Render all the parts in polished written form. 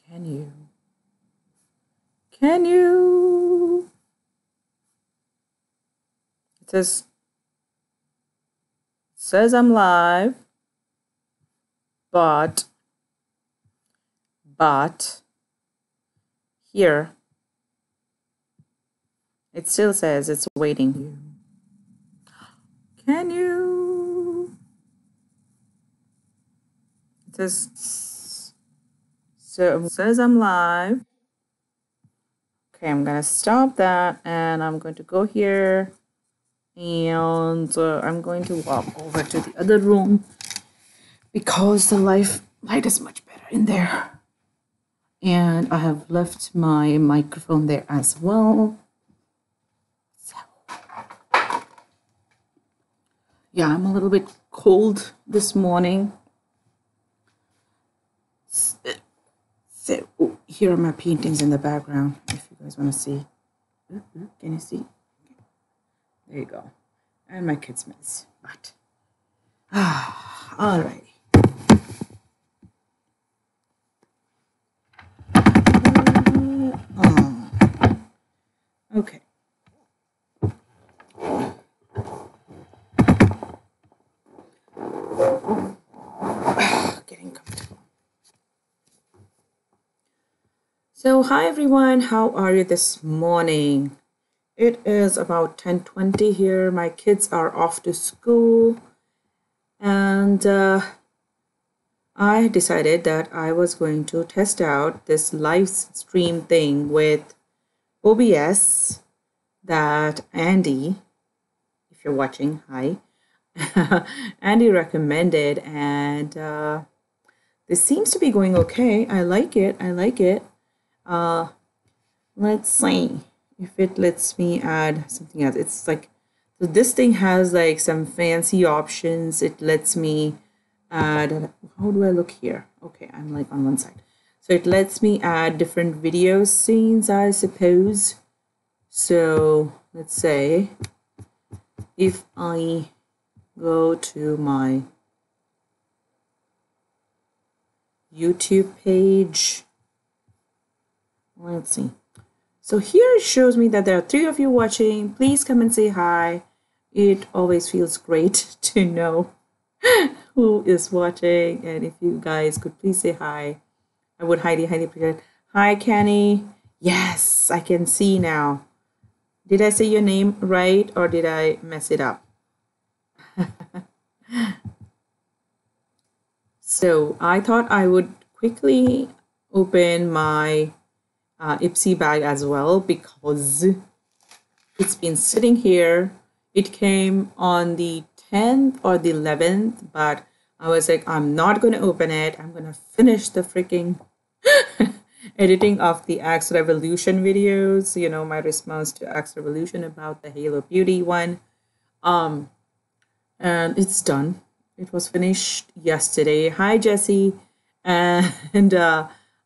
Can you? Can you? It says I'm live, but here it still says it's waiting. Can you? It says I'm live. Okay, I'm gonna stop that and I'm going to go here and I'm going to walk over to the other room because the light is much better in there. And I have left my microphone there as well. So, yeah, I'm a little bit cold this morning. So here are my paintings in the background, if you guys want to see. Can you see? There you go. And my kids' mess. But, alrighty. Okay. Getting comfortable. So, hi everyone. How are you this morning? It is about 10:20 here. My kids are off to school. And I decided that I was going to test out this live stream thing with OBS that Andy, if you're watching, hi, Andy recommended, and this seems to be going okay. I like it. Let's see if it lets me add something else. It's like, so this thing has like some fancy options. It lets me add, how do I look here? Okay, I'm like on one side. So it lets me add different video scenes, I suppose. So let's say if I go to my YouTube page, let's see. So here it shows me that there are 3 of you watching. Please come and say hi. It always feels great to know who is watching, and if you guys could please say hi, I would highly appreciate it. Hi, Kenny. Yes, I can see now. Did I say your name right or did I mess it up? So I thought I would quickly open my Ipsy bag as well because it's been sitting here. It came on the 10th or the 11th, but I was like, I'm not going to open it. I'm going to finish the freaking editing of the Axrevolution videos, you know, my response to Axrevolution about the Halo Beauty one. And it's done. It was finished yesterday. Hi, Jesse. And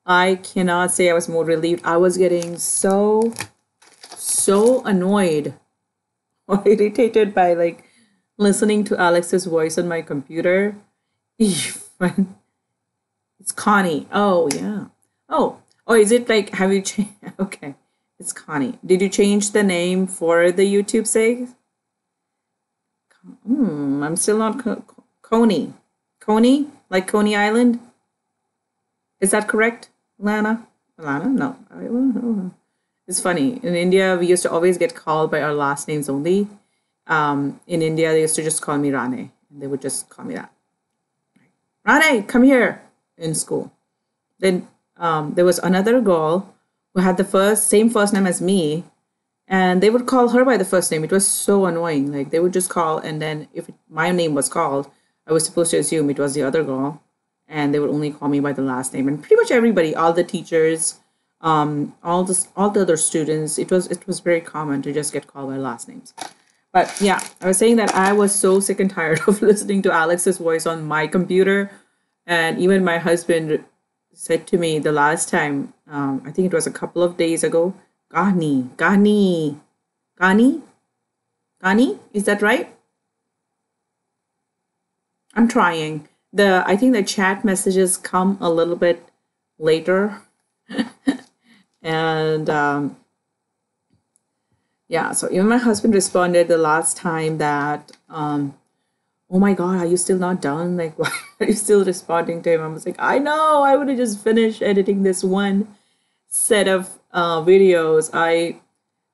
I cannot say I was more relieved. I was getting so annoyed or irritated by like listening to Alex's voice on my computer. Even it's Connie. Oh yeah. Oh, is it like, have you changed? Okay, it's Connie. Did you change the name for the YouTube sake? I'm still not Coney. Coney, like Coney Island. Is that correct, Lana? No. It's funny. In India, we used to always get called by our last names only. In India, they used to just call me Rane, and they would just call me that. Rane, come here, in school. Then there was another girl who had the same first name as me, and they would call her by the first name. It was so annoying. Like they would just call, and then if my name was called, I was supposed to assume it was the other girl, and they would only call me by the last name. And pretty much everybody, all the teachers, all the other students, it was very common to just get called by last names. But yeah, I was saying that I was so sick and tired of listening to Alex's voice on my computer, and even my husband said to me the last time, I think it was a couple of days ago, Gani, is that right? I'm trying. I think the chat messages come a little bit later And yeah, so even my husband responded the last time that, oh my God, are you still not done? Like, why are you still responding to him? I was like, I know, I would have just finished editing this one set of videos.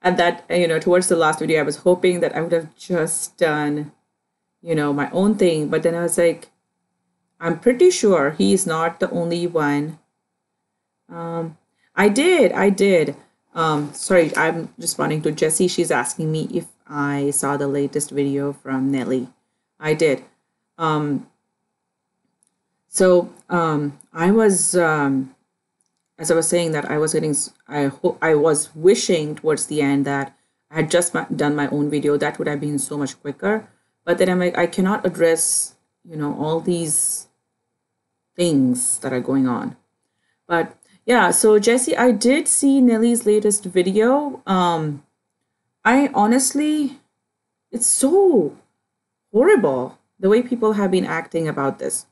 At that, towards the last video, I was hoping that I would have just done, my own thing. But then I was like, I'm pretty sure he's not the only one. I did. Sorry, I'm responding to Jessie. She's asking me if I saw the latest video from Nelly. I did. I was, as I was saying that I was I was wishing towards the end that I had just done my own video. That would have been so much quicker. But then I'm like, I cannot address, all these things that are going on. But yeah, so Jessie, I did see Nelly's latest video. I honestly, it's so horrible the way people have been acting about this.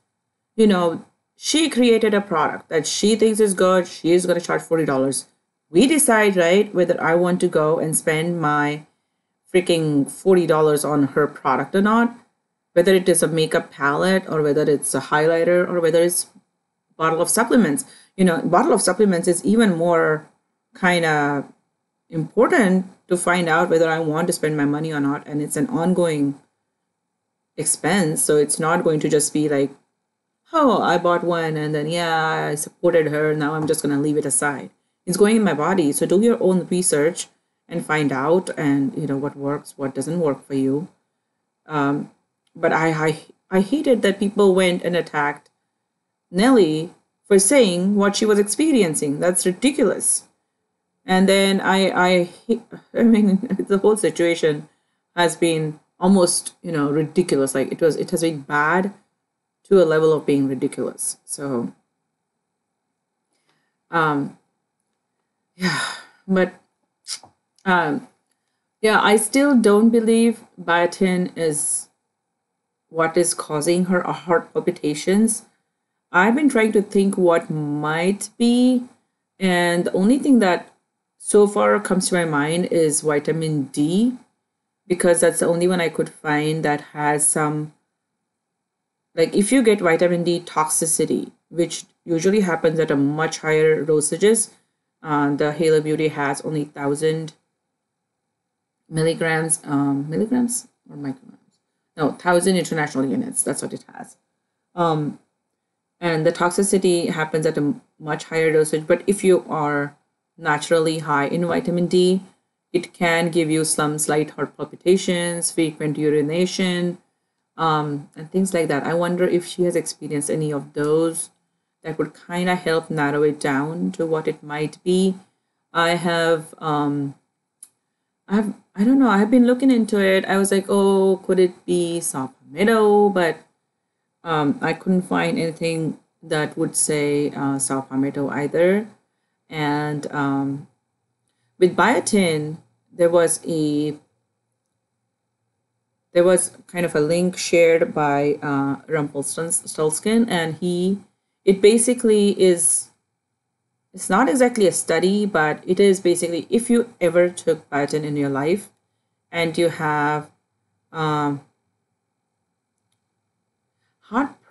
She created a product that she thinks is good. She is going to charge $40. We decide, right, whether I want to go and spend my freaking $40 on her product or not, whether it is a makeup palette or whether it's a highlighter or whether it's a bottle of supplements. Bottle of supplements is even more kind of important to find out whether I want to spend my money or not. And it's an ongoing expense. So it's not going to just be like, oh, I bought one and then, yeah, I supported her. Now I'm just going to leave it aside. It's going in my body. So do your own research and find out and, what works, what doesn't work for you. But I hated that people went and attacked Nelly for saying what she was experiencing. That's ridiculous. And then I mean, the whole situation has been almost, ridiculous. Like it has been bad to a level of being ridiculous. So, yeah, but, yeah, I still don't believe biotin is what is causing her heart palpitations. I've been trying to think what might be, and the only thing that so far comes to my mind is vitamin D, because that's the only one I could find that has some, like if you get vitamin D toxicity, which usually happens at a much higher dosages, the Halo Beauty has only 1,000 milligrams or micrograms. No, 1,000 international units. That's what it has. And the toxicity happens at a much higher dosage. But if you are naturally high in vitamin D, it can give you some slight heart palpitations, frequent urination, and things like that. I wonder if she has experienced any of those that would kind of help narrow it down to what it might be. I don't know, I've been looking into it. I was like, oh, could it be saw palmetto? But I couldn't find anything that would say saw palmetto either. And with biotin, there was kind of a link shared by Rumpelstiltskin, and it basically is, it's not exactly a study, but it is basically if you ever took biotin in your life and you have heart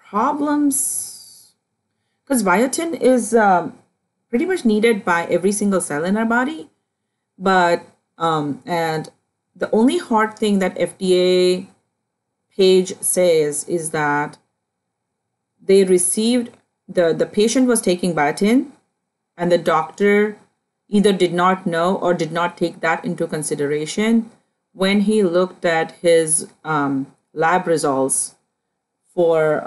problems, because biotin is pretty much needed by every single cell in our body, but and the only hard thing that FDA page says is that they received the patient was taking biotin and the doctor either did not know or did not take that into consideration when he looked at his lab results for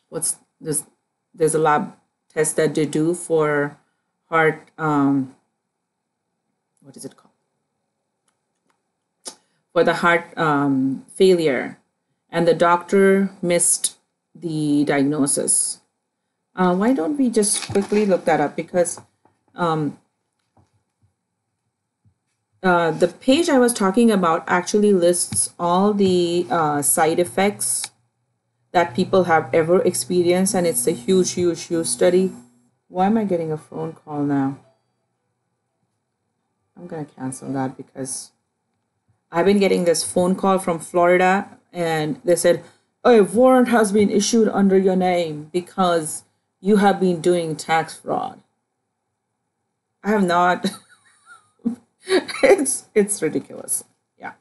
what's this, there's a lab test that they do for heart, what is it called? For the heart failure, and the doctor missed the diagnosis. Why don't we just quickly look that up? Because the page I was talking about actually lists all the side effects that people have ever experienced, and it's a huge study. Why am I getting a phone call now? I'm gonna cancel that because I've been getting this phone call from Florida and they said, a warrant has been issued under your name because you have been doing tax fraud. I have not. It's ridiculous. Yeah.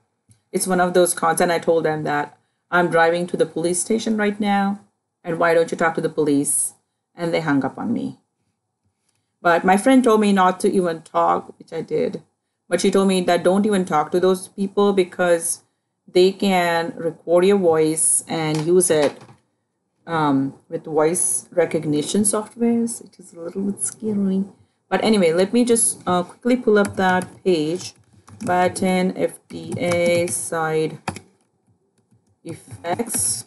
It's one of those cons, and I told them that I'm driving to the police station right now, and why don't you talk to the police? And they hung up on me. But my friend told me not to even talk, which I did. But she told me that don't even talk to those people because they can record your voice and use it with voice recognition softwares. It is a little bit scary. But anyway, let me just quickly pull up that page. Biotin FDA side effects.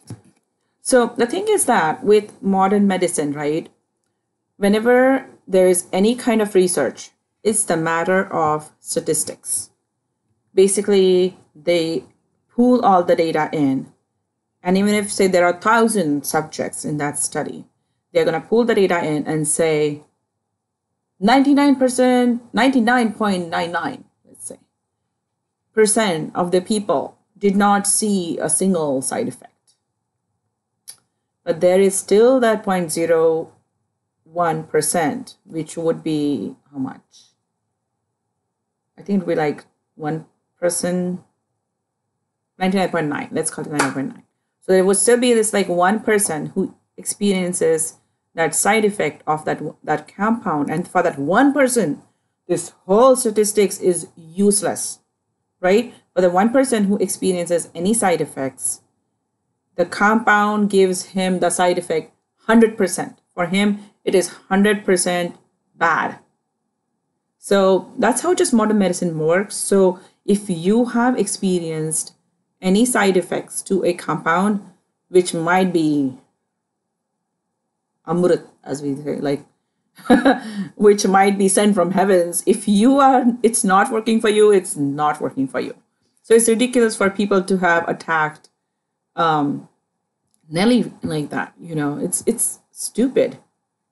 So the thing is that with modern medicine, right, whenever there is any kind of research, it's the matter of statistics. Basically, they pool all the data in. And even if, say, there are 1,000 subjects in that study, they're going to pull the data in and say 99%, 99.99, let's say, percent of the people did not see a single side effect. But there is still that 0.01%, which would be how much? I think it would be like 1%, 99.9. Let's call it 99.9. So there would still be this like 1% who experiences that side effect of that compound, and for that 1%, this whole statistics is useless, right? For the 1% who experiences any side effects, the compound gives him the side effect 100%. For him, it is 100% bad. So that's how just modern medicine works. So if you have experienced any side effects to a compound, which might be amrit, as we say, like, which might be sent from heavens, if it's not working for you, it's not working for you. So it's ridiculous for people to have attacked Nelly like that. It's stupid.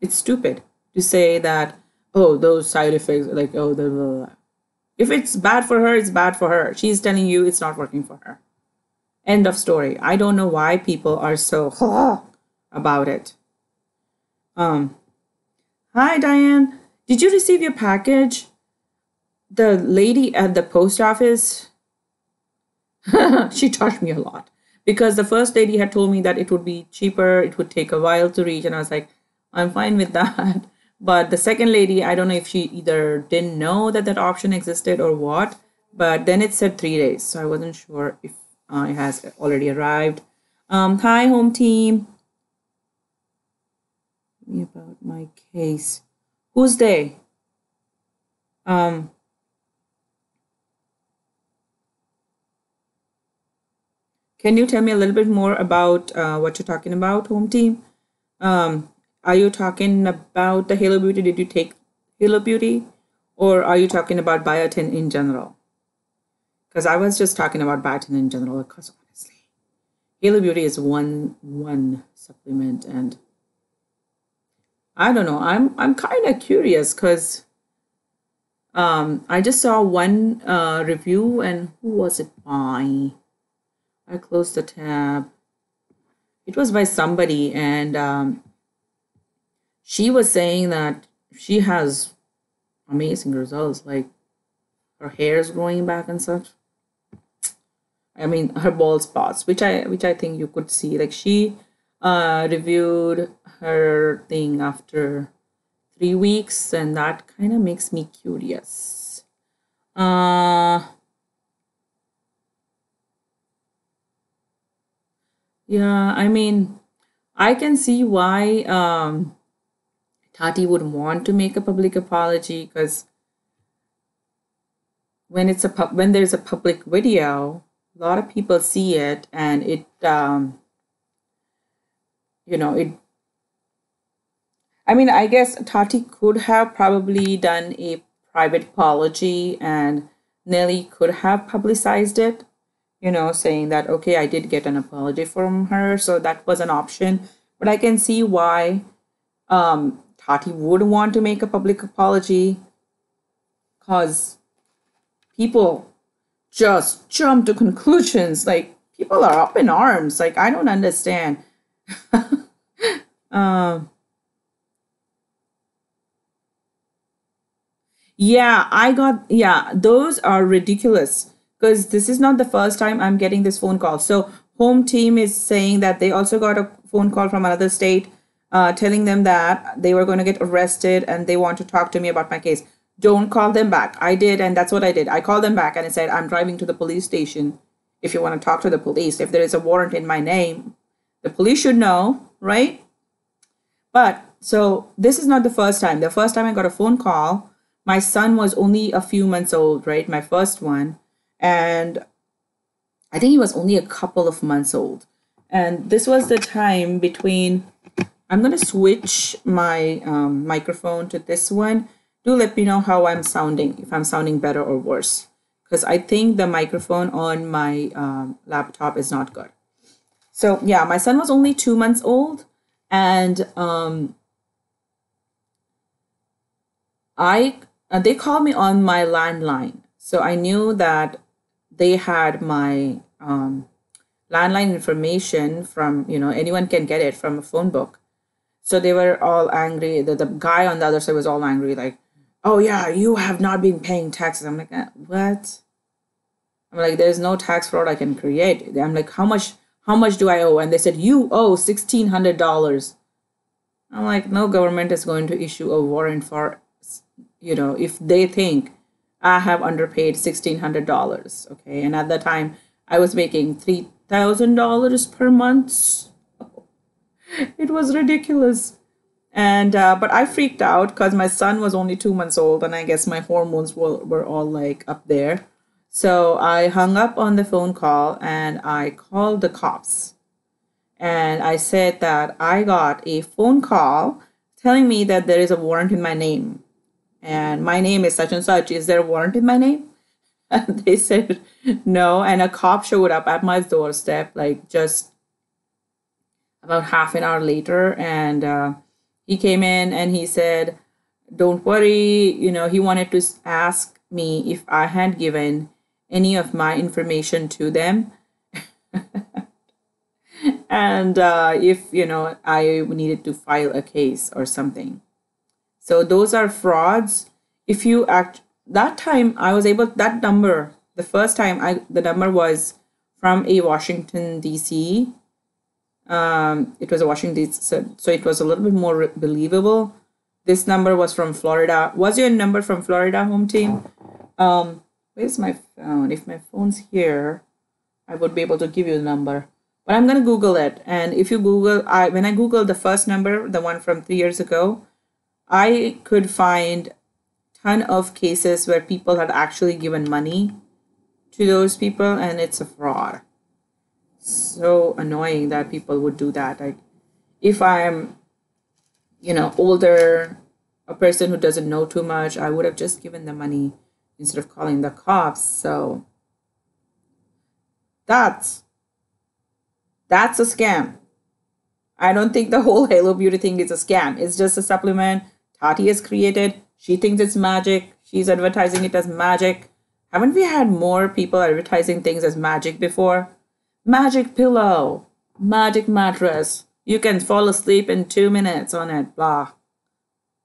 It's stupid to say that, oh, those side effects, like, oh, blah, blah, blah. If it's bad for her, it's bad for her. She's telling you it's not working for her. End of story. I don't know why people are so about it. Hi, Diane. Did you receive your package? The lady at the post office, she charged me a lot because the first lady had told me that it would be cheaper. It would take a while to reach. And I was like, I'm fine with that. But the second lady, I don't know if she either didn't know that option existed or what, but then it said 3 days. So I wasn't sure if it has already arrived. Hi, home team. Tell me about my case. Who's they? Can you tell me a little bit more about what you're talking about, home team? Are you talking about the Halo Beauty? Did you take Halo Beauty? Or are you talking about biotin in general? Because I was just talking about biotin in general, because honestly, Halo Beauty is one supplement, and I don't know. I'm kind of curious because I just saw one review, and who was it by? I closed the tab. It was by somebody, and she was saying that she has amazing results, like her hair is growing back and such. I mean, her bald spots, which I think you could see. Like she reviewed her thing after 3 weeks, and that kind of makes me curious. Yeah, I mean, I can see why Tati would want to make a public apology, because when there's a public video, a lot of people see it, and it I mean, I guess Tati could have probably done a private apology, and Nelly could have publicized it, saying that, okay, I did get an apology from her, so that was an option. But I can see why Tati would want to make a public apology because people just jump to conclusions. Like, people are up in arms. Like, I don't understand. Yeah, those are ridiculous because this is not the first time I'm getting this phone call. So, home team is saying that they also got a phone call from another state telling them that they were going to get arrested and they want to talk to me about my case. Don't call them back. I did, and that's what I did. I called them back and I said, I'm driving to the police station. If you want to talk to the police, if there is a warrant in my name, the police should know, right? But so this is not the first time. The first time I got a phone call, my son was only a few months old, right? My first one. And I think he was only a couple of months old. And this was the time between, I'm going to switch my microphone to this one. Do let me know how I'm sounding, if I'm sounding better or worse. Because I think the microphone on my laptop is not good. So yeah, my son was only 2 months old. And they called me on my landline. So I knew that they had my landline information from, anyone can get it from a phone book. So they were all angry. The guy on the other side was all angry, like, oh yeah, you have not been paying taxes. I'm like, what? I'm like, there's no tax fraud I can create. I'm like, how much do I owe? And they said, you owe $1,600. I'm like, no government is going to issue a warrant for, if they think I have underpaid $1,600. Okay. And at that time, I was making $3,000 per month. It was ridiculous. And, but I freaked out because my son was only 2 months old. And I guess my hormones were all like up there. So I hung up on the phone call and I called the cops. And I said that I got a phone call telling me that there is a warrant in my name. And my name is such and such. Is there a warrant in my name? And they said no. And a cop showed up at my doorstep, like just about half an hour later. And he came in and he said, don't worry. He wanted to ask me if I had given any of my information to them. And if, I needed to file a case or something. So those are frauds. If you that time I was able, that number, the first time the number was from a Washington, D.C. It was a Washington, D.C. So it was a little bit more believable. This number was from Florida. Was your number from Florida, home team? Where's my phone? If my phone's here, I would be able to give you the number. But I'm going to Google it. And if you Google, when I Googled the first number, the one from 3 years ago, I could find a ton of cases where people had actually given money to those people, and it's a fraud. So annoying that people would do that. Like, if I'm, older, a person who doesn't know too much, I would have just given the money instead of calling the cops. So that's a scam. I don't think the whole Halo Beauty thing is a scam. It's just a supplement Tati has created. She thinks it's magic. She's advertising it as magic. Haven't we had more people advertising things as magic before? Magic pillow, magic mattress. You can fall asleep in 2 minutes on it, blah.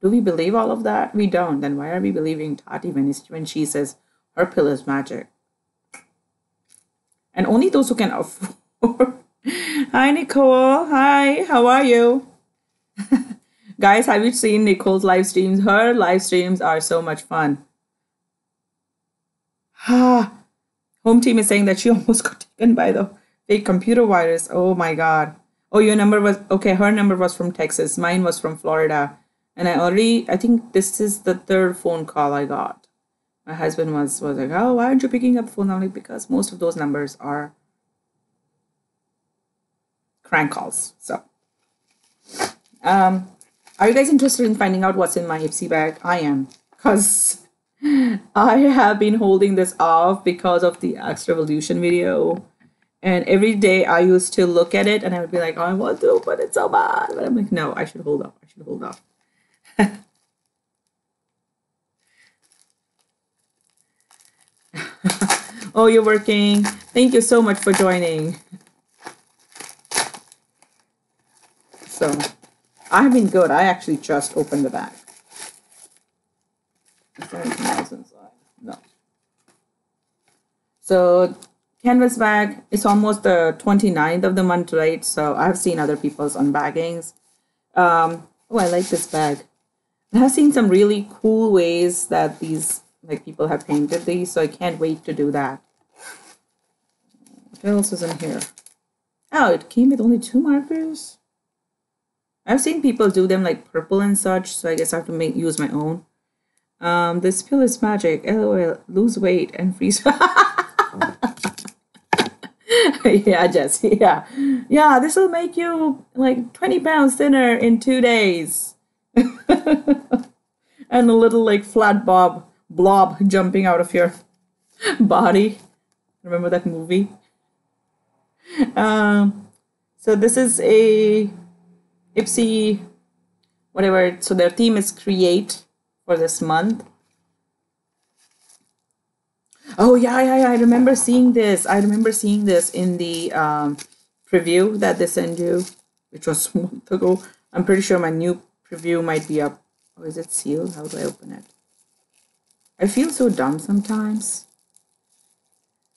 Do we believe all of that? We don't. Then why are we believing Tati when she says her pillow is magic? And only those who can afford. Hi, Nicole. Hi, how are you? Guys, have you seen Nicole's live streams? Her live streams are so much fun. Home team is saying that she almost got taken by the fake computer virus. Oh my God. Oh, your number was, okay, her number was from Texas. Mine was from Florida. And I think this is the third phone call I got. My husband was like, oh, why aren't you picking up the phone? I'm like, because most of those numbers are crank calls. So, are you guys interested in finding out what's in my Ipsy bag? I am, because I have been holding this off because of the Axrevolution video. And every day I used to look at it and I would be like, oh, I want to, but it's so bad. But I'm like, no, I should hold off. Oh, you're working. Thank you so much for joining. So, I've been good. I actually just opened the bag. Is there anything else inside? No. So, canvas bag, it's almost the 29th of the month, right? So, I've seen other people's unbaggings. Oh, I like this bag. I have seen some really cool ways that these, like, people have painted these, so I can't wait to do that. What else is in here? Oh, it came with only 2 markers. I've seen people do them like purple and such, so I guess I have to use my own. This pill is magic. LOL. Lose weight and freeze. Yeah, Jesse. Yeah. Yeah, this will make you like 20 pounds thinner in 2 days. And a little like flat blob jumping out of your body. Remember that movie? So this is a Ipsy, whatever. So their theme is create for this month. Oh yeah, I remember seeing this. I remember seeing this in the preview that they sent you, which was a month ago. I'm pretty sure my new preview might be up. Oh, is it sealed? How do I open it? I feel so dumb sometimes.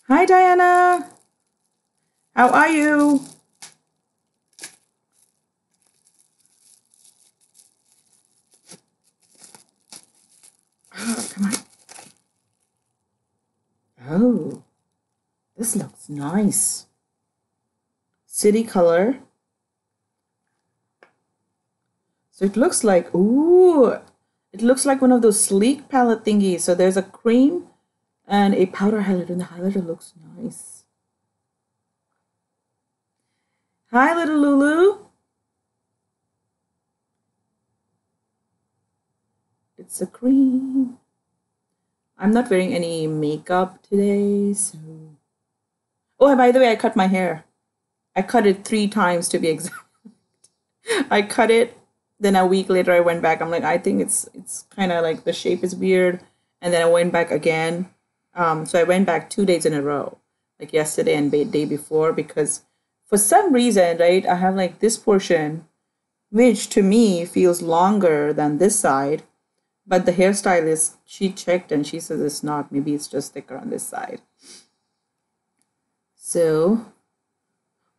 Hi, Diana. How are you? Oh, come on. Oh, this looks nice. City color. So it looks like, ooh, it looks like one of those sleek palette thingies. So there's a cream and a powder highlighter, and the highlighter looks nice. Hi, little Lulu. It's a cream. I'm not wearing any makeup today, so... Oh, by the way, I cut my hair. I cut it 3 times to be exact. I cut it, then a week later I went back. I'm like, I think it's kind of like the shape is weird. And then I went back again. So I went back 2 days in a row, like yesterday and the day before, because for some reason, right, I have like this portion, which to me feels longer than this side. But the hairstylist, she checked and she says it's not. Maybe it's just thicker on this side. So,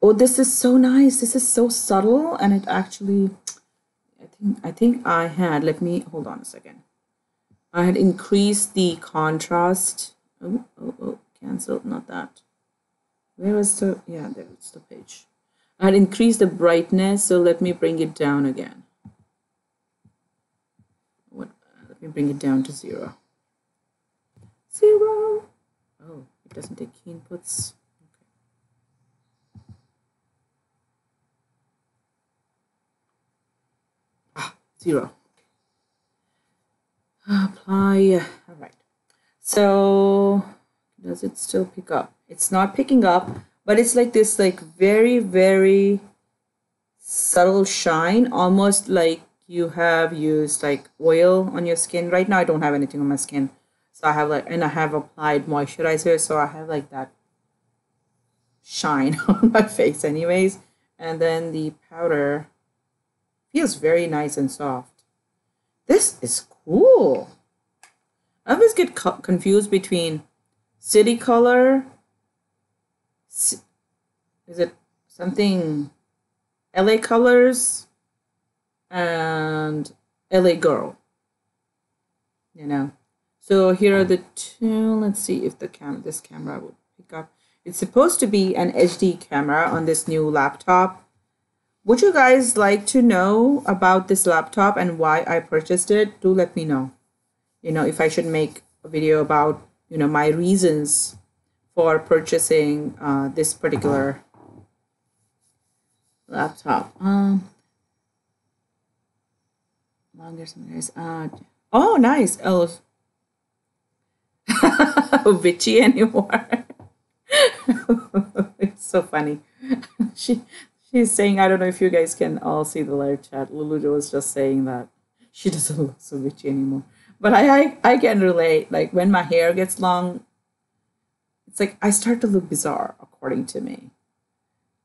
oh, this is so nice. This is so subtle, and it actually, I think I had, let me, hold on a second. I had increased the contrast. Oh, cancel, not that. Where was the, yeah, there, it's the page. I had increased the brightness, so let me bring it down again. Let me bring it down to 0. 0. Oh, it doesn't take key inputs. Okay. 0. Apply. All right. So, does it still pick up? It's not picking up, but it's like this, like very, very subtle shine, almost like you have used like oil on your skin. Right now I don't have anything on my skin, so I have like, and I have applied moisturizer, so I have like that shine on my face anyways. And then the powder feels very nice and soft. This is cool. I always get confused between city color, is it something LA colors, and LA girl, you know. So here are the 2. Let's see if this camera would pick up. It's supposed to be an HD camera on this new laptop. Would you guys like to know about this laptop and why I purchased it? Do let me know. You know, if I should make a video about, you know, my reasons for purchasing this particular laptop. Longer sometimes. Oh, nice. Oh, bitchy anymore. It's so funny. She's saying, I don't know if you guys can all see the live chat. Lulu was just saying that she doesn't look so bitchy anymore. But I can relate. Like when my hair gets long, it's like I start to look bizarre according to me.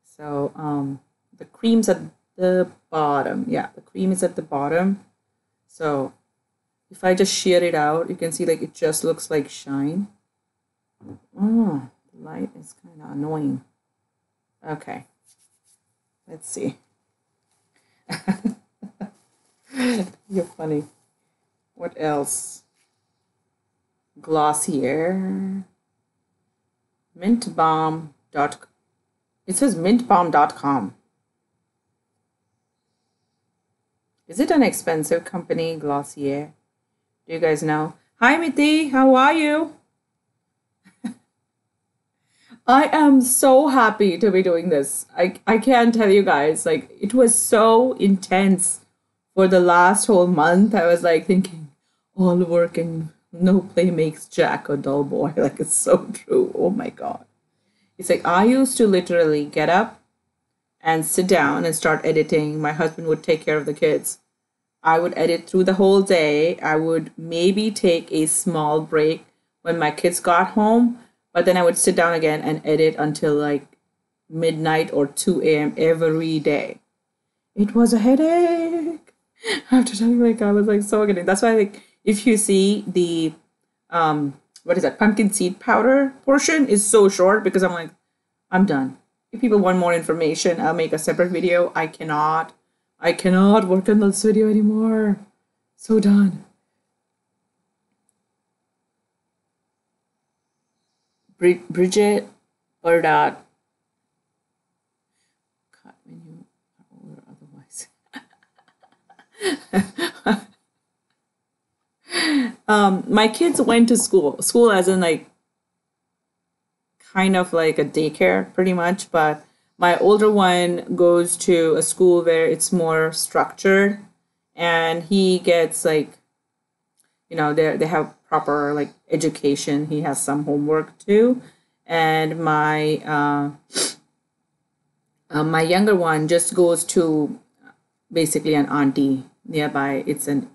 So the cream's at the bottom. Yeah, the cream is at the bottom. So if I just shear it out, you can see like it just looks like shine. Oh, the light is kind of annoying. Okay, let's see. You're funny. What else? Glossier. Mintbalm. It says mintbalm.com. Is it an expensive company, Glossier? Do you guys know? Hi, Miti. How are you? I am so happy to be doing this. I can't tell you guys. Like, it was so intense for the last whole month. I was like thinking, all work and no play makes Jack a dull boy. Like, it's so true. Oh my God. It's like I used to literally get up and sit down and start editing. My husband would take care of the kids. I would edit through the whole day. I would maybe take a small break when my kids got home, but then I would sit down again and edit until like midnight or 2 a.m. every day. It was a headache. I have to tell you, like I was like so getting. That's why like if you see the what is that, pumpkin seed powder portion is so short because I'm like, I'm done. If people want more information, I'll make a separate video. I cannot work on this video anymore. So done. Bridget Burdot. Cut when you are older, otherwise. My kids went to school as in like kind of like a daycare pretty much, but my older one goes to a school where it's more structured and he gets like, they have proper like education. He has some homework too. And my younger one just goes to basically an auntie nearby.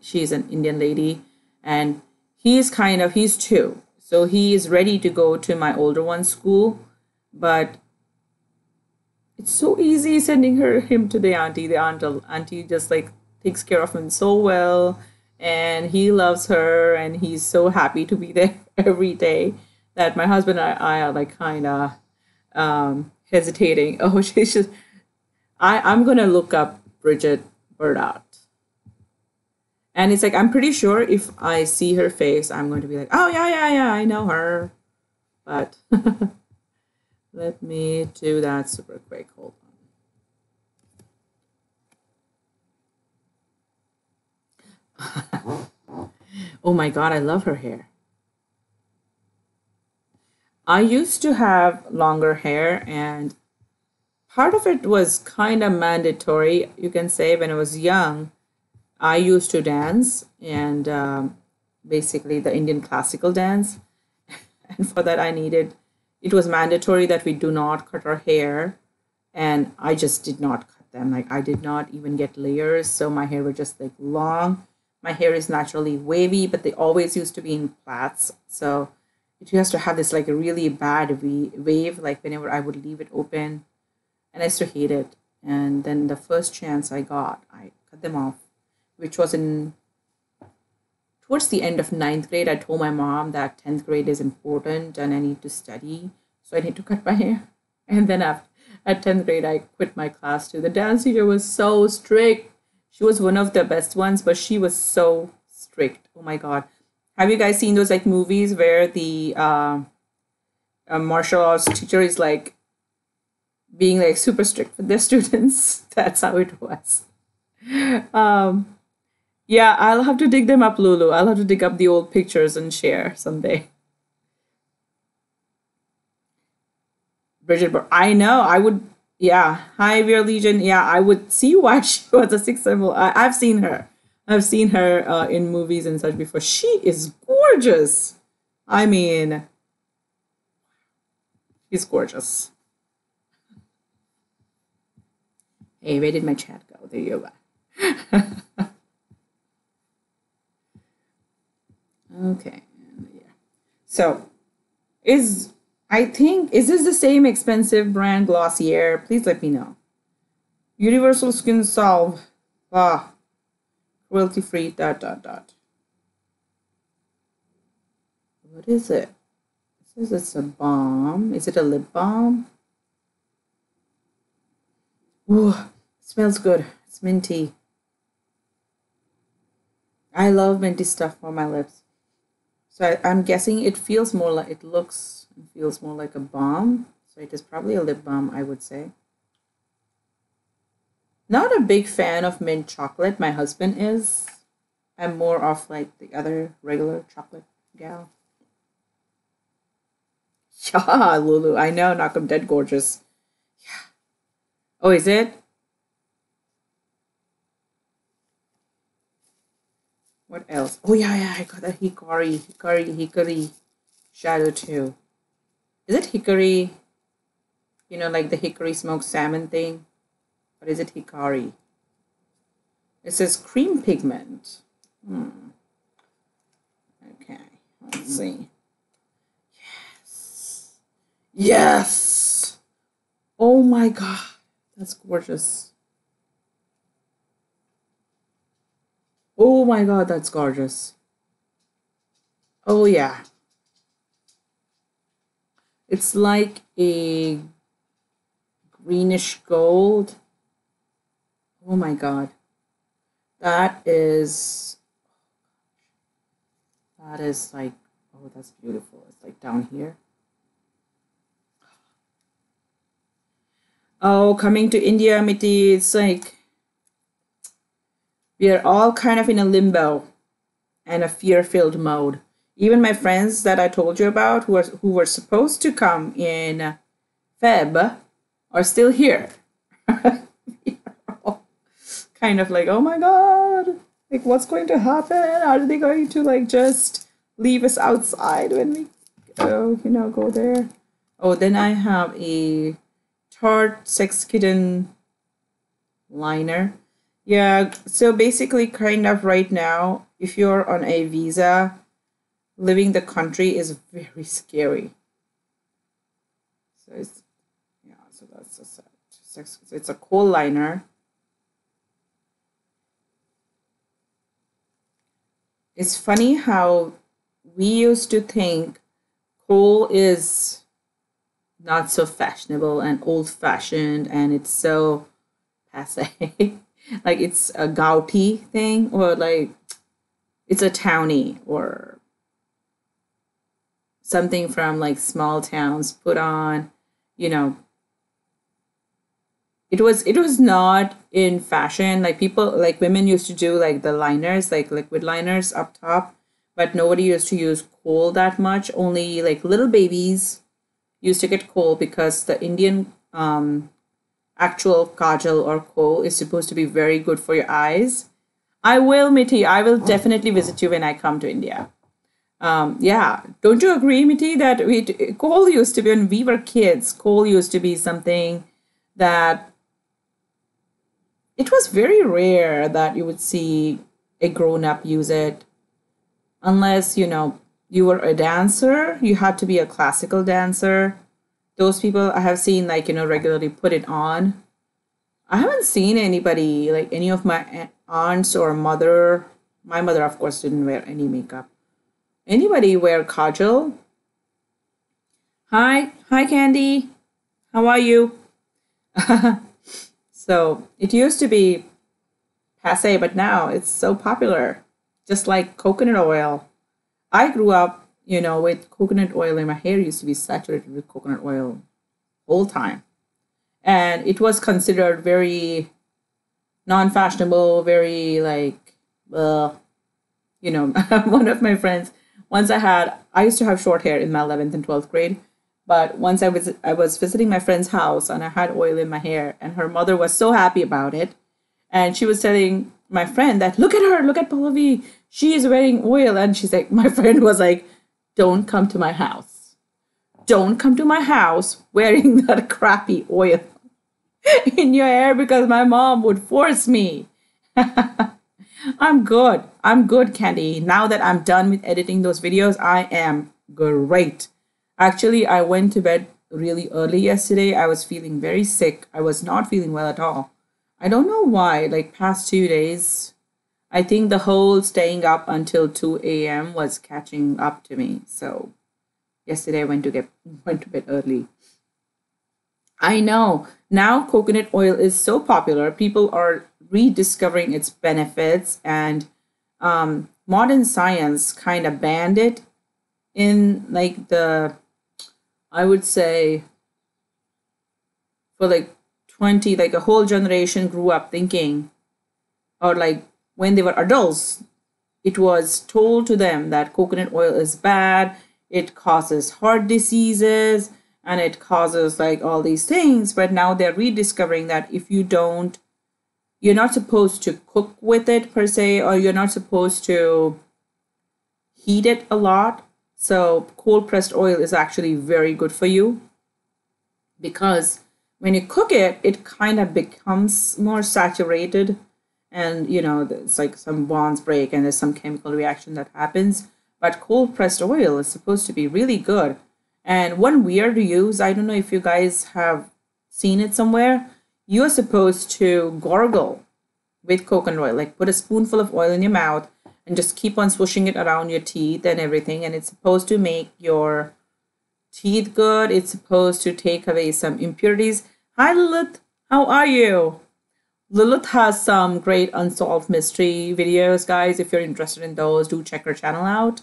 She's an Indian lady and he's 2. So he is ready to go to my older one's school, but it's so easy sending him to the auntie. The auntie just like takes care of him so well, and he loves her, and he's so happy to be there every day that my husband and I are like kind of hesitating. Oh, she's just. I'm gonna look up Bridget Burdot. And it's like, I'm pretty sure if I see her face, I'm going to be like, oh, yeah, I know her. But let me do that super quick. Hold on. Oh my God, I love her hair. I used to have longer hair, and part of it was kind of mandatory, you can say. When I was young, I used to dance, and basically the Indian classical dance. And for that, it was mandatory that we do not cut our hair. And I just did not cut them. Like, I did not even get layers. So my hair was just like long. My hair is naturally wavy, but they always used to be in plaits. So it used to have this like a really bad wave, like whenever I would leave it open. And I used to hate it. And then the first chance I got, I cut them off, which was towards the end of 9th grade. I told my mom that 10th grade is important and I need to study, so I need to cut my hair. And then at 10th grade, I quit my class too. The dance teacher was so strict. She was one of the best ones, but she was so strict. Oh my God. Have you guys seen those like movies where the martial arts teacher is like being like super strict with their students? That's how it was. Yeah, I'll have to dig them up, Lulu. I'll have to dig up the old pictures and share someday. Bridget, I know. I would. Yeah. Hi, Vera Legion. Yeah, I would see why she was a sixth symbol. I've seen her. I've seen her in movies and such before. She is gorgeous. I mean, she's gorgeous. Hey, where did my chat go? There you go. Okay. Yeah. So, is I think, is this the same expensive brand Glossier? Please let me know. Universal Skin Salve. Ah, cruelty free, dot, dot, dot. What is it? It says it's a balm. Is it a lip balm? Ooh, it smells good. It's minty. I love minty stuff for my lips. So I'm guessing it feels more like, it looks and feels more like a balm. So it is probably a lip balm, I would say. Not a big fan of mint chocolate. My husband is. I'm more of like the other regular chocolate gal. Yeah, Lulu. I know, knock 'em dead gorgeous. Yeah. Oh, is it? What else? Oh, yeah, I got a hickory shadow too. Is it hickory? You know, like the hickory smoked salmon thing? Or is it hickory? It says cream pigment. Okay, let's see. Yes! Oh my God, that's gorgeous. Oh my God, that's gorgeous. Oh yeah. It's like a greenish gold. Oh my God. That is like, oh, that's beautiful. It's like down here. Oh, coming to India, Miti, it's like we are all kind of in a limbo and a fear-filled mode. Even my friends that I told you about who were supposed to come in Feb are still here. Kind of like, oh my God, like what's going to happen? Are they going to like just leave us outside when we go there? Oh, then I have a Tarte Sex Kitten liner. Yeah, so basically kind of right now, if you're on a visa, leaving the country is very scary. So that's a set. It's a kohl liner. It's funny how we used to think kohl is not so fashionable and old-fashioned and it's so passe. Like it's a gouty thing or like it's a townie or something from like small towns put on, it was not in fashion. Like people, like women used to do like the liners, like liquid liners up top, but nobody used to use kohl that much. Only like little babies used to get kohl because the Indian actual kajal or kohl is supposed to be very good for your eyes. I will, Miti. I will definitely visit you when I come to India. Yeah, don't you agree, Miti, that kohl used to be, when we were kids, kohl used to be something that it was very rare that you would see a grown-up use it. Unless, you were a dancer, you had to be a classical dancer. Those people I have seen, like, regularly put it on. I haven't seen anybody, like any of my aunts or mother. My mother, of course, didn't wear any makeup. Anybody wear kajal? Hi, Candy. How are you? So it used to be passe, but now it's so popular. Just like coconut oil. I grew up, with coconut oil, and my hair used to be saturated with coconut oil all time. And it was considered very non-fashionable, very like, one of my friends, I used to have short hair in my 11th and 12th grade. But once I was visiting my friend's house and I had oil in my hair and her mother was so happy about it. And she was telling my friend that, look at her, look at Pallavi. She is wearing oil. And she's like, my friend was like, don't come to my house. Don't come to my house wearing that crappy oil in your hair because my mom would force me. I'm good. I'm good, Candy. Now that I'm done with editing those videos, I am great. Actually, I went to bed really early yesterday. I was feeling very sick. I was not feeling well at all. I don't know why. Like past 2 days, I think the whole staying up until 2 a.m. was catching up to me. So yesterday I went to bed early. I know. Now coconut oil is so popular. People are rediscovering its benefits, and modern science kind of banned it in like I would say for like 20, like a whole generation grew up thinking, or like when they were adults, it was told to them that coconut oil is bad, it causes heart diseases, and it causes like all these things. But now they're rediscovering that if you don't, you're not supposed to cook with it per se, or you're not supposed to heat it a lot. So cold pressed oil is actually very good for you, because when you cook it, it kind of becomes more saturated, and it's like some bonds break and there's some chemical reaction that happens. But cold pressed oil is supposed to be really good. And one weird use, I don't know if you guys have seen it somewhere, you're supposed to gargle with coconut oil, like put a spoonful of oil in your mouth and just keep on swooshing it around your teeth and everything. And it's supposed to make your teeth good. It's supposed to take away some impurities. Hi, Lilith. How are you? Lilith has some great unsolved mystery videos, guys. If you're interested in those, do check her channel out.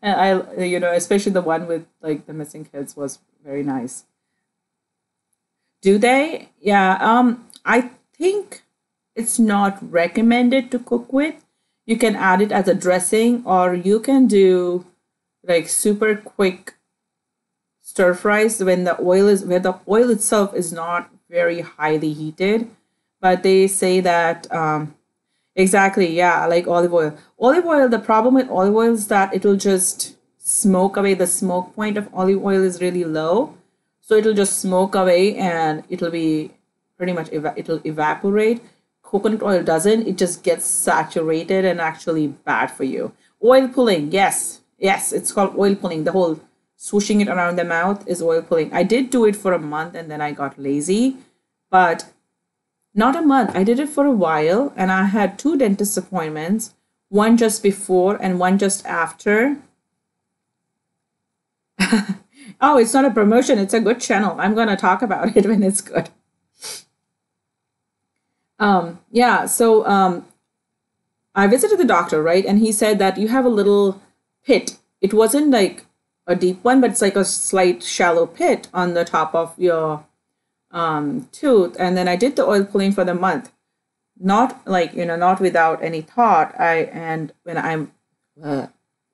And especially the one with like the missing kids was very nice. Do they? Yeah. I think it's not recommended to cook with. You can add it as a dressing, or you can do like super quick stir fries where the oil itself is not very highly heated. But they say that exactly, yeah, like olive oil. Olive oil, the problem with olive oil is that it'll just smoke away. The smoke point of olive oil is really low. So it'll just smoke away and it'll be pretty much, it'll evaporate. Coconut oil doesn't. It just gets saturated and actually bad for you. Oil pulling, yes. Yes, it's called oil pulling. The whole swooshing it around the mouth is oil pulling. I did do it for a month and then I got lazy. But not a month. I did it for a while and I had 2 dentist appointments, one just before and one just after. Oh, it's not a promotion. It's a good channel. I'm going to talk about it when it's good. So I visited the doctor, right? And he said that you have a little pit. It wasn't like a deep one, but it's like a slight shallow pit on the top of your tooth. And then I did the oil pulling for the month. Not like, not without any thought. What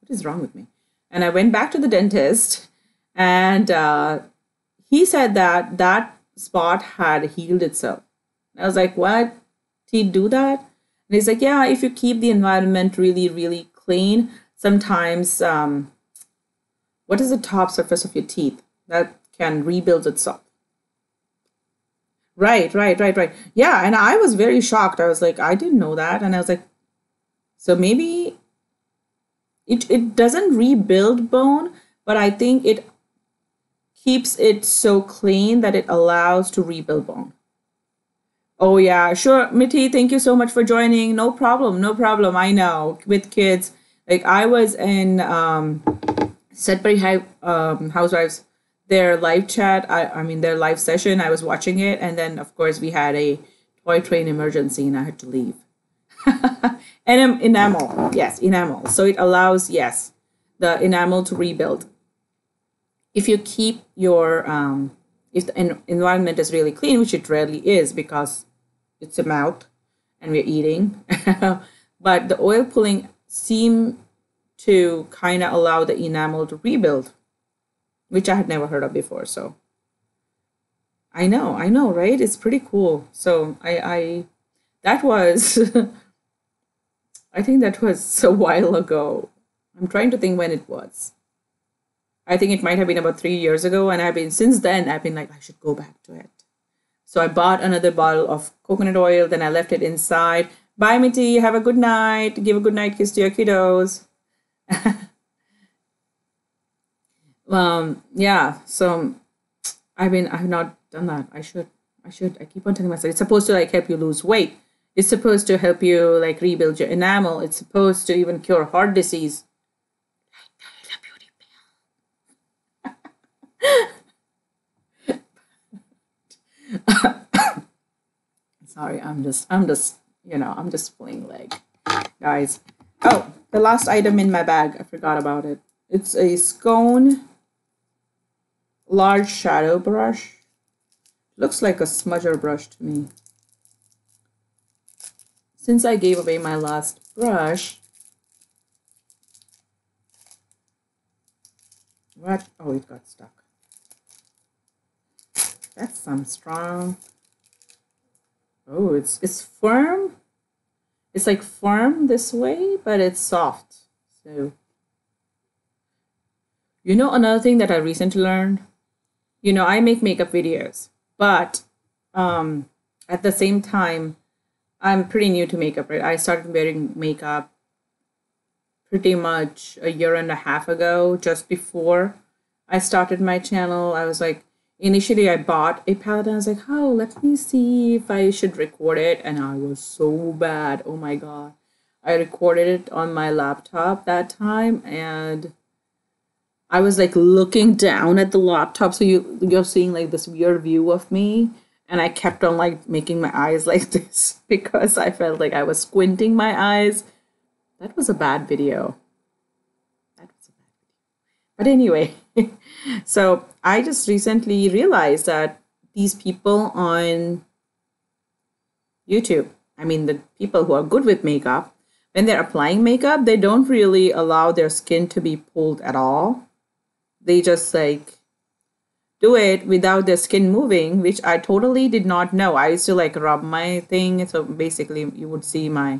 is wrong with me? And I went back to the dentist and he said that spot had healed itself. I was like, what? Did he do that? And he's like, yeah, if you keep the environment really, really clean, sometimes, what is the top surface of your teeth that can rebuild itself? Right. Yeah, and I was very shocked. I was like, I didn't know that. And I was like, so maybe it doesn't rebuild bone, but I think it keeps it so clean that it allows to rebuild bone. Oh, yeah, sure. Mitty, thank you so much for joining. No problem. I know. With kids, like I was in Sudbury Housewives, their live chat. I mean, their live session. I was watching it. And then, of course, we had a toy train emergency and I had to leave. And enamel. Yes, enamel. So it allows, yes, the enamel to rebuild. If you keep your, if the environment is really clean, which it rarely is because it's a mouth and we're eating, but the oil pulling seem to kind of allow the enamel to rebuild, which I had never heard of before. So I know, right? It's pretty cool. So that was, I think that was a while ago. I'm trying to think when it was. I think it might have been about 3 years ago. And since then, I've been like, I should go back to it. So I bought another bottle of coconut oil. Then I left it inside. Bye, Mitty. Have a good night. Give a good night kiss to your kiddos. Yeah, so I've not done that. I keep on telling myself it's supposed to like help you lose weight. It's supposed to help you like rebuild your enamel. It's supposed to even cure heart disease. Sorry, I'm just pulling leg, guys. Oh, the last item in my bag, I forgot about it. It's a Scone large shadow brush. Looks like a smudger brush to me. Since I gave away my last brush, what? Oh, it got stuck. That's some strong. Oh, it's firm. It's like firm this way, but it's soft. So, you know, another thing that I recently learned, you know, I make makeup videos, but at the same time, I'm pretty new to makeup, right? I started wearing makeup pretty much a year and a half ago, just before I started my channel. I was like, initially I bought a palette and I was like, oh, let me see if I should record it. And I was so bad. Oh my God. I recorded it on my laptop that time and I was like looking down at the laptop. So you're seeing like this weird view of me. And I kept on like making my eyes like this because I felt like I was squinting my eyes. That was a bad video. But anyway, so I just recently realized that these people on YouTube, I mean, the people who are good with makeup, when they're applying makeup, they don't really allow their skin to be pulled at all. They just like do it without their skin moving, which I totally did not know. I used to like rub my thing. So basically you would see my,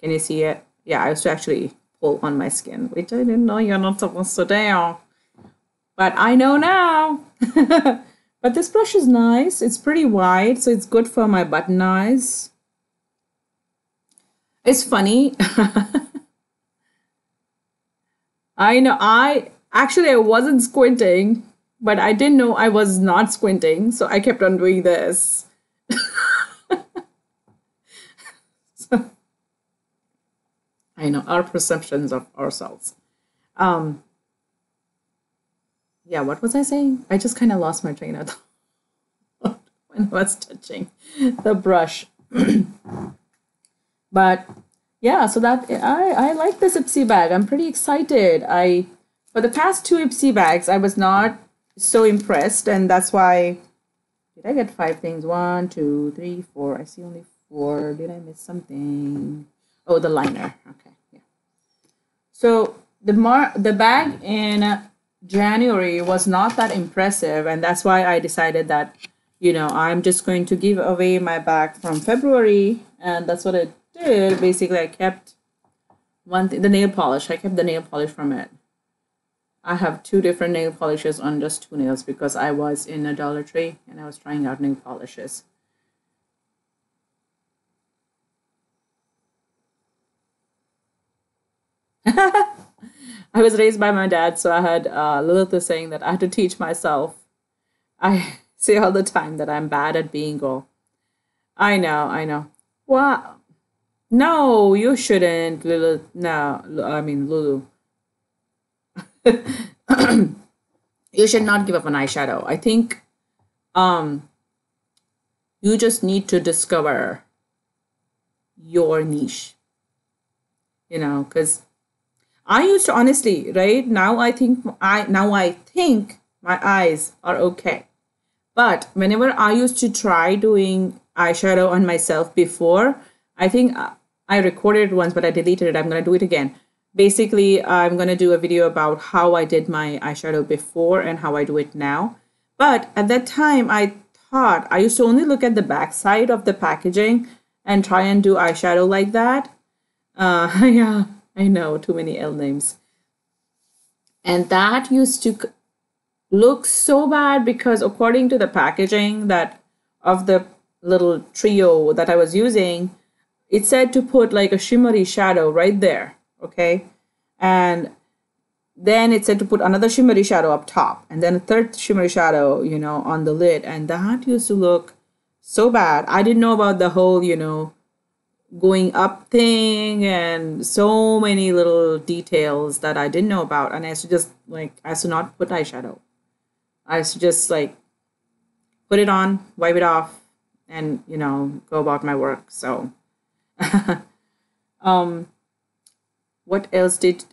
can you see it? Yeah, I used to actually pull on my skin, which I didn't know you're not supposed to do. But I know now. But this brush is nice. It's pretty wide, so it's good for my button eyes. It's funny. I know, I wasn't squinting, but I didn't know I was not squinting, so I kept on doing this. So, I know, our perceptions of ourselves. Yeah, what was I saying? I just kind of lost my train of thought when I was touching the brush. But yeah, so that I like this Ipsy bag. I'm pretty excited. For the past 2 Ipsy bags, I was not so impressed, and that's why. Did I get 5 things? 1, 2, 3, 4. I see only 4. Did I miss something? Oh, the liner. Okay, yeah. So the bag in January was not that impressive, and that's why I decided that, you know, I'm just going to give away my bag from February, and that's what I did. Basically, I kept one thing, the nail polish. I kept the nail polish from it. I have 2 different nail polishes on just 2 nails because I was in a Dollar Tree and I was trying out nail polishes. I was raised by my dad, so I had Lilith saying that I had to teach myself. I say all the time that I'm bad at bingo. I know. Wow. No, you shouldn't, Lilith. No, I mean, Lulu. You should not give up on eyeshadow. I think you just need to discover your niche. You know, because I used to honestly, right now I think my eyes are okay. But whenever I used to try doing eyeshadow on myself before, I think I recorded it once, but I deleted it. I'm going to do it again. Basically, I'm going to do a video about how I did my eyeshadow before and how I do it now. But at that time, I thought I used to only look at the back side of the packaging and try and do eyeshadow like that. Yeah, I know, too many L names. And that used to look so bad because according to the packaging that of the little trio that I was using, it said to put like a shimmery shadow right there. Okay. And then it said to put another shimmery shadow up top and then a third shimmery shadow, on the lid. And that used to look so bad. I didn't know about the whole, going up thing and so many little details that I didn't know about. And I used to just I used to not put eyeshadow. I used to just put it on, wipe it off, and, go about my work. So, what else did,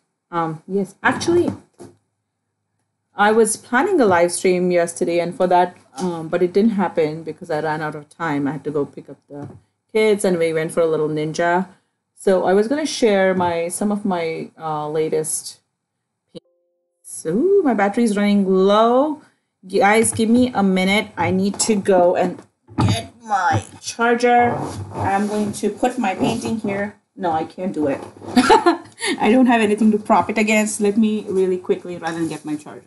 yes, actually, I was planning a live stream yesterday, and for that, but it didn't happen because I ran out of time. I had to go pick up the kids, and we went for a little ninja. So I was gonna share some of my latest. So my battery's running low. Guys, give me a minute. I need to go and get my charger. I'm going to put my painting here. No, I can't do it. I don't have anything to prop it against. Let me really quickly run and get my charger.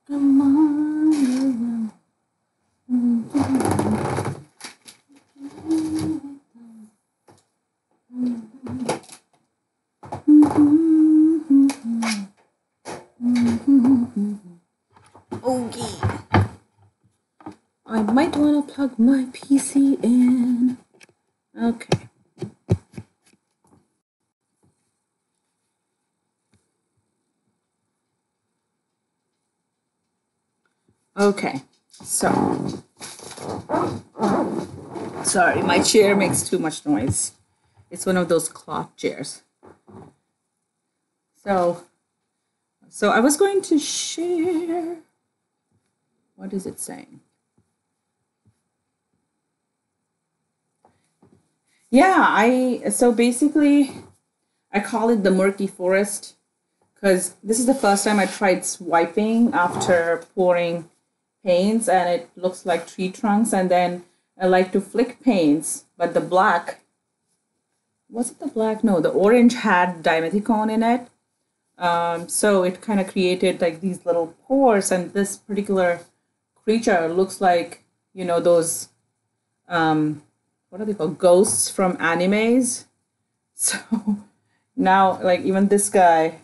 Come on. Okay. I might want to plug my PC in. Okay. Okay, so, sorry, my chair makes too much noise. It's one of those cloth chairs. So I was going to share, what is it saying? Yeah, so basically, I call it the murky forest because this is the first time I tried swiping after pouring paints, and it looks like tree trunks. And then I like to flick paints, but the black, was it the black? No, the orange had dimethicone in it. So it kind of created these little pores, and this particular creature looks like, those, what are they called? Ghosts from animes. So now, even this guy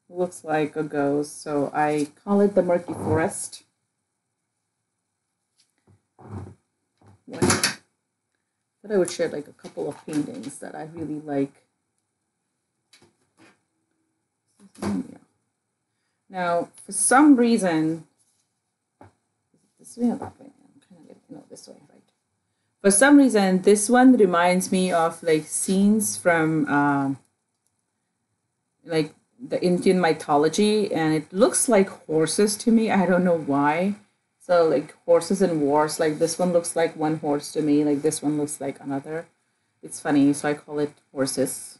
looks like a ghost. So I call it the murky forest. But I would share a couple of paintings that I really like. Now, for some reason, this way or that way? I'm kind of getting, no, this way, right? For some reason, this one reminds me of scenes from the Indian mythology, and it looks like horses to me. I don't know why. So horses and wars, this one looks like one horse to me, this one looks like another. It's funny, so I call it horses.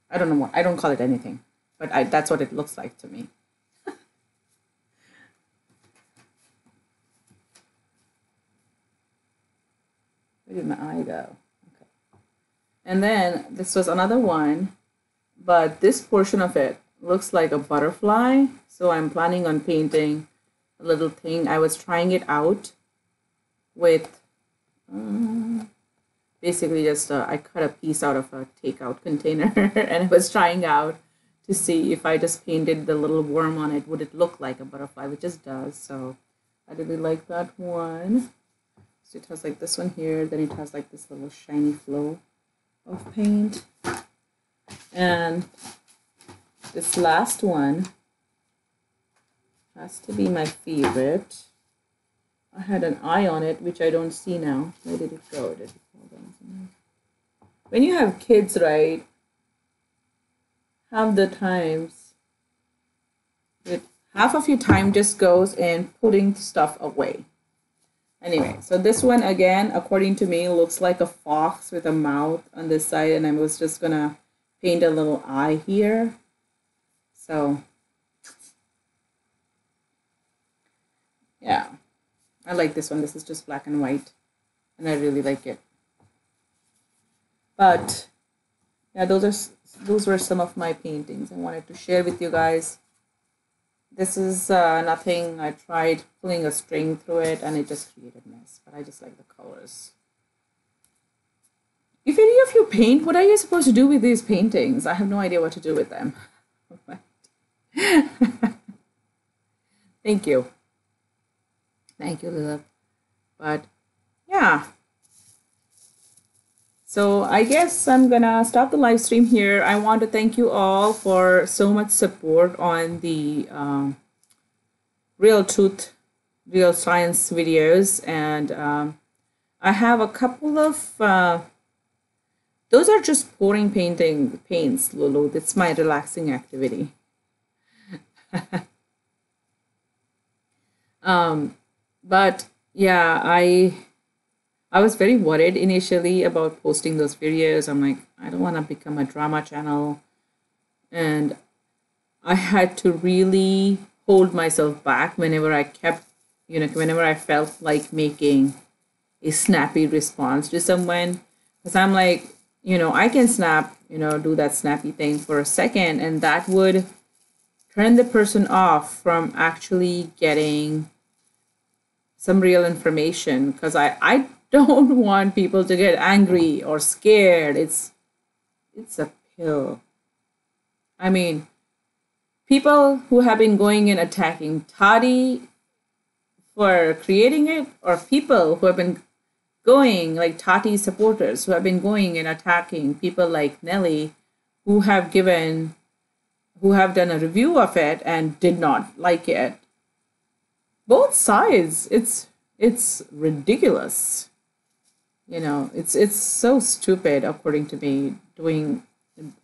I don't know what, I don't call it anything, but that's what it looks like to me. Where did my eye go? Okay. And then this was another one, but this portion of it looks like a butterfly. So I'm planning on painting a little thing. I was trying it out with basically just I cut a piece out of a takeout container and I was trying out to see if I just painted the little worm on it, would it look like a butterfly, which it does. So I really like that one. So it has this one here, then it has this little shiny flow of paint. And this last one has to be my favorite. I had an eye on it, which I don't see now. Where did it go? Did it fall down? When you have kids, right, half the times, half of your time just goes in putting stuff away. Anyway, so this one, again, according to me, looks like a fox with a mouth on this side, and I was just gonna paint a little eye here. So Yeah, I like this one. This is just black and white, and I really like it. But yeah, those were some of my paintings I wanted to share with you guys. This is nothing. I tried pulling a string through it, and it just created mess. But I just like the colors. If any of you paint, what are you supposed to do with these paintings? I have no idea what to do with them. Thank you. Thank you, Lilith. But yeah. So I guess I'm gonna stop the live stream here. I want to thank you all for so much support on the Real Truth, Real Science videos. And I have a couple of... those are just pouring paints, Lulu. That's my relaxing activity. But yeah, I was very worried initially about posting those videos. I'm like, I don't want to become a drama channel. And I had to really hold myself back whenever I kept, whenever I felt like making a snappy response to someone. Because I'm like, I can snap, do that snappy thing for a second, and that would turn the person off from actually getting some real information. Because I don't want people to get angry or scared. It's a pill. I mean, people who have been going and attacking Toddy for creating it, or people who have been going, like Tati supporters, who have been going and attacking people like Nelly, who have done a review of it and did not like it. Both sides, it's ridiculous. It's so stupid, according to me. Doing,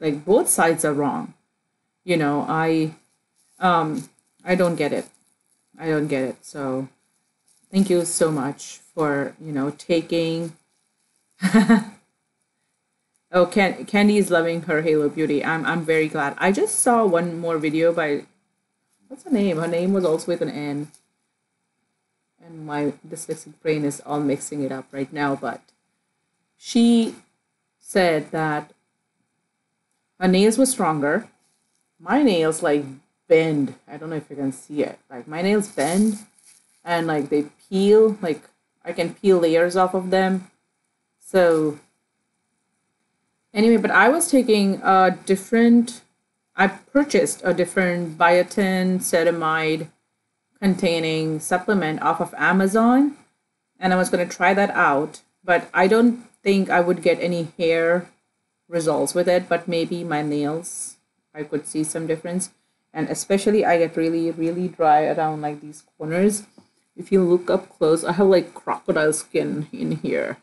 like, both sides are wrong. I don't get it. I don't get it. So thank you so much for, taking... Oh, Candy is loving her Halo Beauty. I'm very glad. I just saw one more video by... What's her name? Her name was also with an N. And my dyslexic brain is all mixing it up right now. But she said that her nails were stronger. My nails, like, bend. I don't know if you can see it. Like, my nails bend. And, like, they peel. Like, I can peel layers off of them. So anyway, but I was taking I purchased a different biotin ceramide containing supplement off of Amazon, and I was going to try that out, but I don't think I would get any hair results with it, but maybe my nails, I could see some difference. And especially I get really, really dry around, like, these corners. If you look up close, I have, like, crocodile skin in here.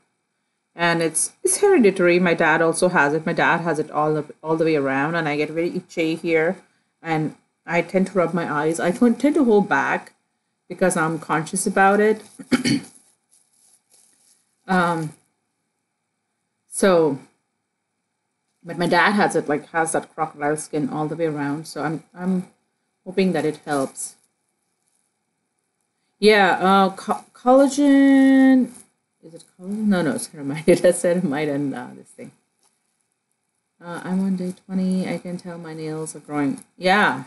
And it's hereditary. My dad also has it. My dad has it all the way around, and I get very itchy here. And I tend to rub my eyes. I tend to hold back because I'm conscious about it. So, but my dad has it, like, has that crocodile skin all the way around. So I'm hoping that it helps. Yeah, collagen. Is it collagen? No, it's ceramide. It has ceramide and this thing. I'm on day 20. I can tell my nails are growing. Yeah.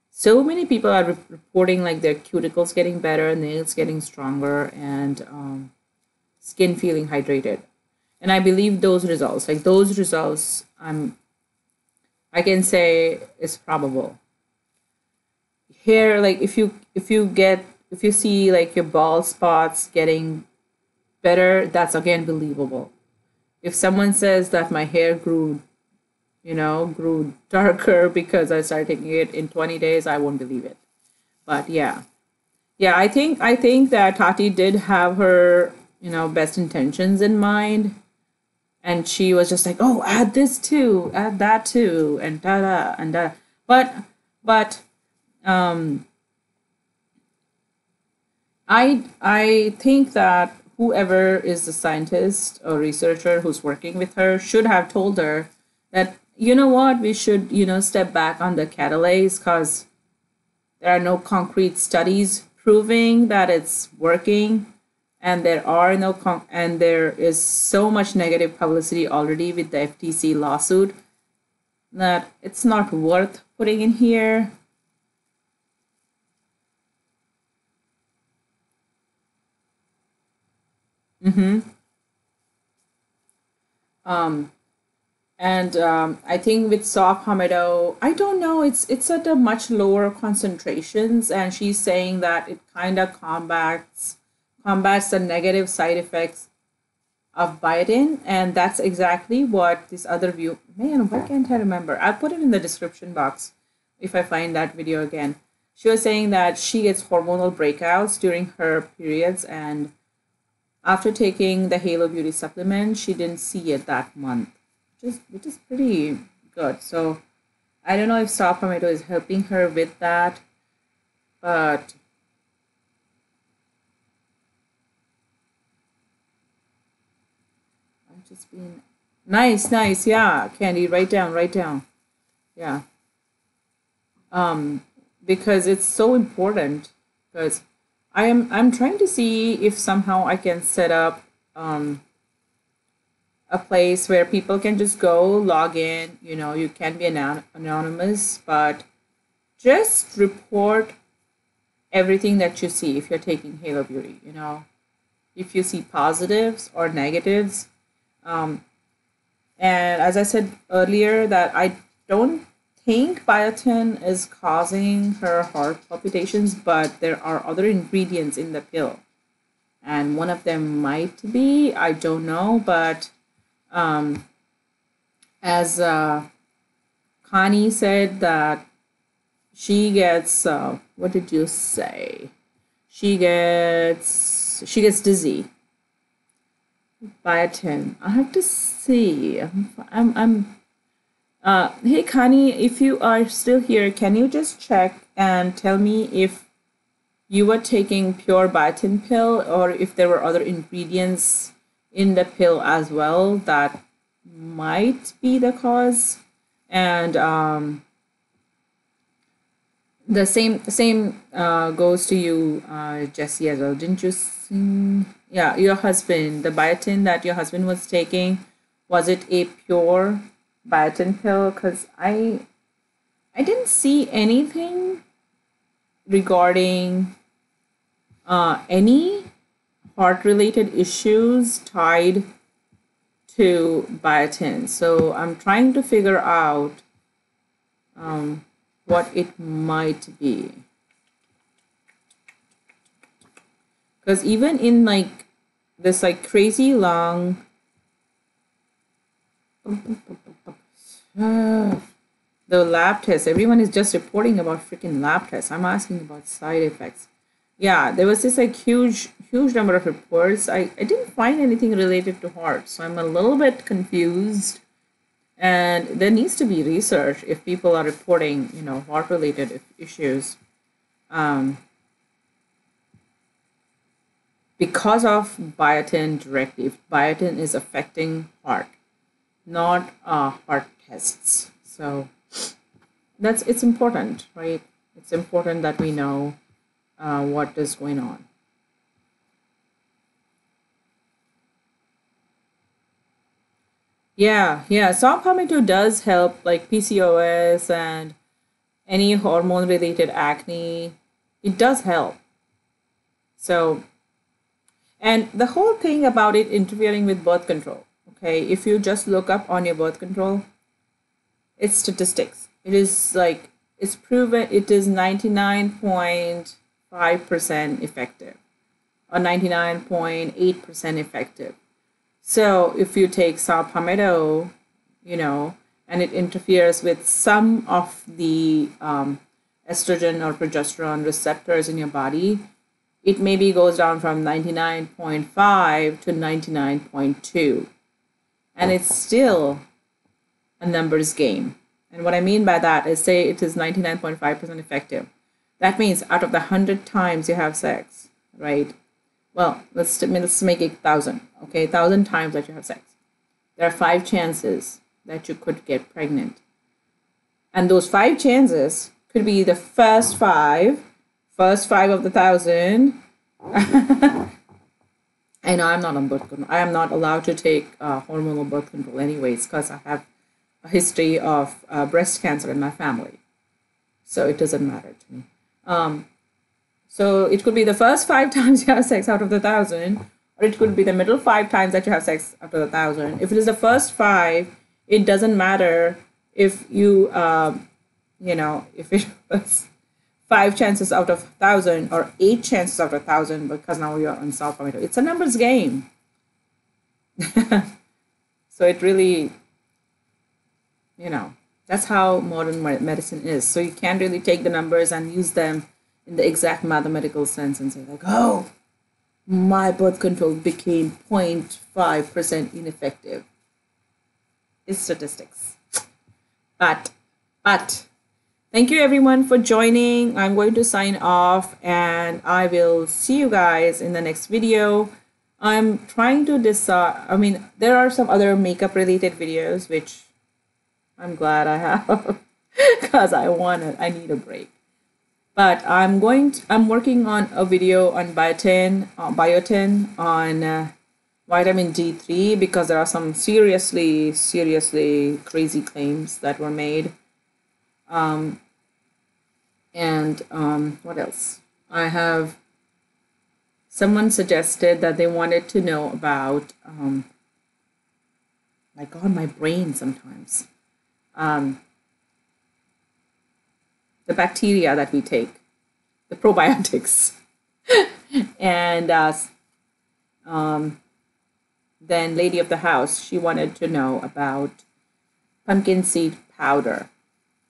So many people are reporting, like, their cuticles getting better, nails getting stronger, and skin feeling hydrated. And I believe those results, I can say is probable. Hair, like, if you see, like, your bald spots getting better, that's again believable. If someone says that my hair grew darker because I started taking it in 20 days, I won't believe it. But yeah, I think that Tati did have her, best intentions in mind, and she was just like, oh, add this too, add that too, and da and da. But I think that whoever is the scientist or researcher who's working with her should have told her that, you know what, we should, step back on the catalase, because there are no concrete studies proving that it's working, and there is so much negative publicity already with the FTC lawsuit that it's not worth putting in here. I think with saw palmetto, I don't know. It's at a much lower concentrations, and she's saying that it kind of combats the negative side effects of biotin, and that's exactly what this other view. Man, why can't I remember? I'll put it in the description box if I find that video again. She was saying that she gets hormonal breakouts during her periods, and after taking the Halo Beauty supplement, she didn't see it that month, which is pretty good. So I don't know if saw palmetto is helping her with that, but I've just been nice. Yeah, Candy, write down. Yeah, because it's so important. Because I'm trying to see if somehow I can set up a place where people can just go log in. You can be anonymous, but just report everything that you see if you're taking Halo Beauty. If you see positives or negatives. And as I said earlier, that I don't think biotin is causing her heart palpitations, but there are other ingredients in the pill. And one of them might be, I don't know, but as Connie said that she gets, what did you say? She gets dizzy. Biotin. I have to see. Hey Connie, if you are still here, can you just check and tell me if you were taking pure biotin pill or if there were other ingredients in the pill as well that might be the cause? And the same goes to you, Jessie, as well. Didn't you see? Yeah, your husband, the biotin that your husband was taking, was it a pure biotin pill? Because I didn't see anything regarding any heart-related issues tied to biotin. So I'm trying to figure out what it might be. Because even in this crazy long the lab tests, everyone is just reporting about freaking lab tests. I'm asking about side effects. Yeah, there was this huge number of reports. I didn't find anything related to heart, so I'm a little bit confused. And there needs to be research if people are reporting, heart related issues. Because of biotin directly, if biotin is affecting heart, not heart tests. So it's important, right? It's important that we know what is going on. Yeah. Saw palmetto does help PCOS and any hormone related acne. It does help. So, and the whole thing about it interfering with birth control. Okay, if you just look up on your birth control, it's statistics. It is it's proven it is 99.5% effective or 99.8% effective. So if you take saw palmetto, and it interferes with some of the estrogen or progesterone receptors in your body, it maybe goes down from 99.5 to 99.2. And it's still a numbers game. And what I mean by that is, say it is 99.5% effective. That means out of the 100 times you have sex, right? Well, let's make it 1,000, okay? 1,000 times that you have sex. There are 5 chances that you could get pregnant. And those 5 chances could be the first 5 first 5 of the 1,000. I know I'm not on birth control. I am not allowed to take hormonal birth control anyways because I have a history of breast cancer in my family. So it doesn't matter to me. So it could be the first 5 times you have sex out of the 1,000, or it could be the middle 5 times that you have sex out of the 1,000. If it is the first 5, it doesn't matter if you, if it was 5 chances out of 1,000 or 8 chances out of 1,000, because now you're unsolved. It's a numbers game. So it really, that's how modern medicine is. So you can't really take the numbers and use them in the exact mathematical sense and say like, oh, my birth control became 0.5% ineffective. It's statistics. But thank you everyone for joining. I'm going to sign off and I will see you guys in the next video. I'm trying to decide, there are some other makeup related videos, which I'm glad I have because I need a break. But I'm working on a video on biotin on vitamin D3 because there are some seriously crazy claims that were made. What else? I have someone suggested that they wanted to know about my brain sometimes. The bacteria that we take, the probiotics. And then lady of the house, she wanted to know about pumpkin seed powder.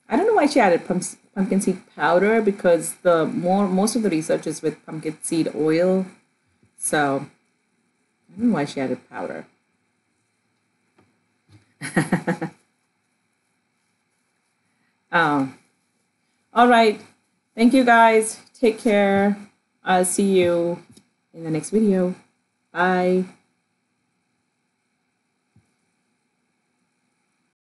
I don't know why she added pumpkin seed powder, because most of the research is with pumpkin seed oil. So I don't know why she added powder. All right. Thank you guys. Take care. I'll see you in the next video. Bye.